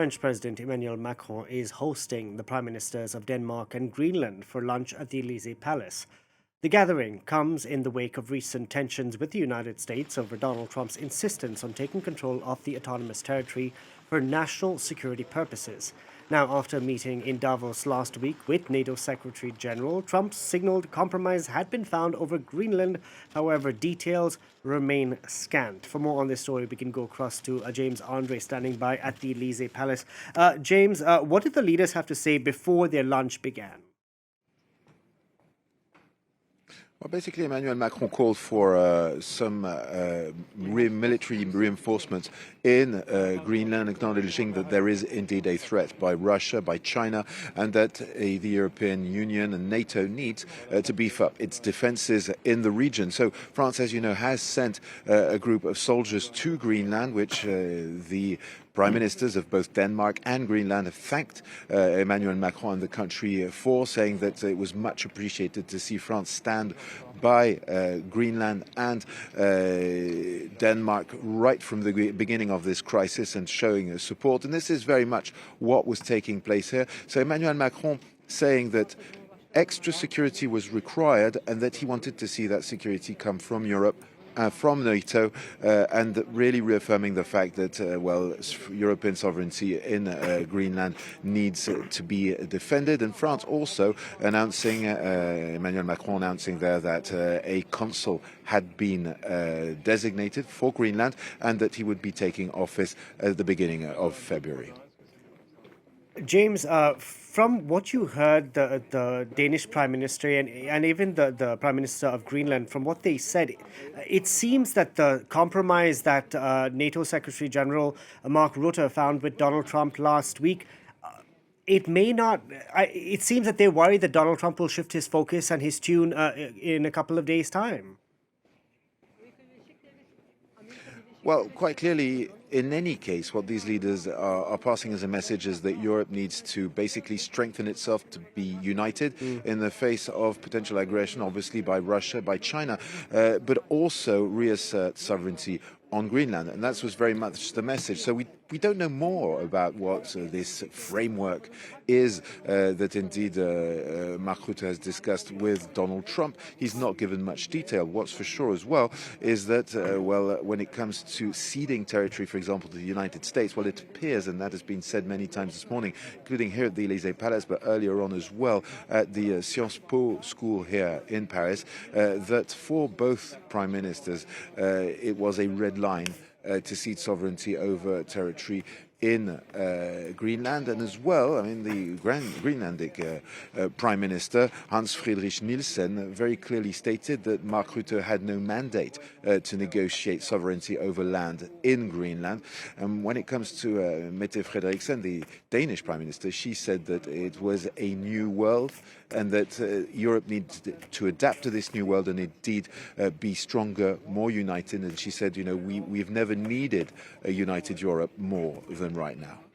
French President Emmanuel Macron is hosting the Prime Ministers of Denmark and Greenland for lunch at the Elysee Palace. The gathering comes in the wake of recent tensions with the United States over Donald Trump's insistence on taking control of the autonomous territory for national security purposes. Now, after a meeting in Davos last week with NATO Secretary General, Trump signaled compromise had been found over Greenland. However, details remain scant. For more on this story, we can go across to James André standing by at the Elysee Palace. James, what did the leaders have to say before their lunch began? Well, basically, Emmanuel Macron called for some military reinforcements in Greenland, acknowledging that there is indeed a threat by Russia, by China, and that the European Union and NATO needs to beef up its defenses in the region. So France, as you know, has sent a group of soldiers to Greenland, which the Prime Ministers of both Denmark and Greenland have thanked Emmanuel Macron and the country for, saying that it was much appreciated to see France stand by Greenland and Denmark right from the beginning of this crisis and showing support. And this is very much what was taking place here. So Emmanuel Macron saying that extra security was required and that he wanted to see that security come from Europe, from NATO, and really reaffirming the fact that, European sovereignty in Greenland needs to be defended. And France also announcing, Emmanuel Macron announcing there that a consul had been designated for Greenland and that he would be taking office at the beginning of February. James, from what you heard, the Danish Prime Minister and even the Prime Minister of Greenland, from what they said, it seems that the compromise that NATO Secretary General Mark Rutte found with Donald Trump last week, it may not. It seems that they're worried that Donald Trump will shift his focus and his tune in a couple of days' time. Well, quite clearly, in any case, what these leaders are passing as a message is that Europe needs to basically strengthen itself to be united in the face of potential aggression, obviously by Russia, by China, but also reassert sovereignty on Greenland. And that was very much the message. So we don't know more about what this framework is that indeed Mark Rutte has discussed with Donald Trump. He's not given much detail. What's for sure as well is that, when it comes to ceding territory, for example, to the United States, well, it appears, and that has been said many times this morning, including here at the Elysee Palace, but earlier on as well at the Sciences Po school here in Paris, that for both prime ministers, it was a red line to cede sovereignty over territory in Greenland. And as well, I mean, the Greenlandic Prime Minister, Hans Friedrich Nielsen, very clearly stated that Mark Rutte had no mandate to negotiate sovereignty over land in Greenland. And when it comes to Mette Frederiksen, the Danish Prime Minister, she said that it was a new world and that Europe needs to adapt to this new world and indeed be stronger, more united. And she said, we've never needed a united Europe more than right now.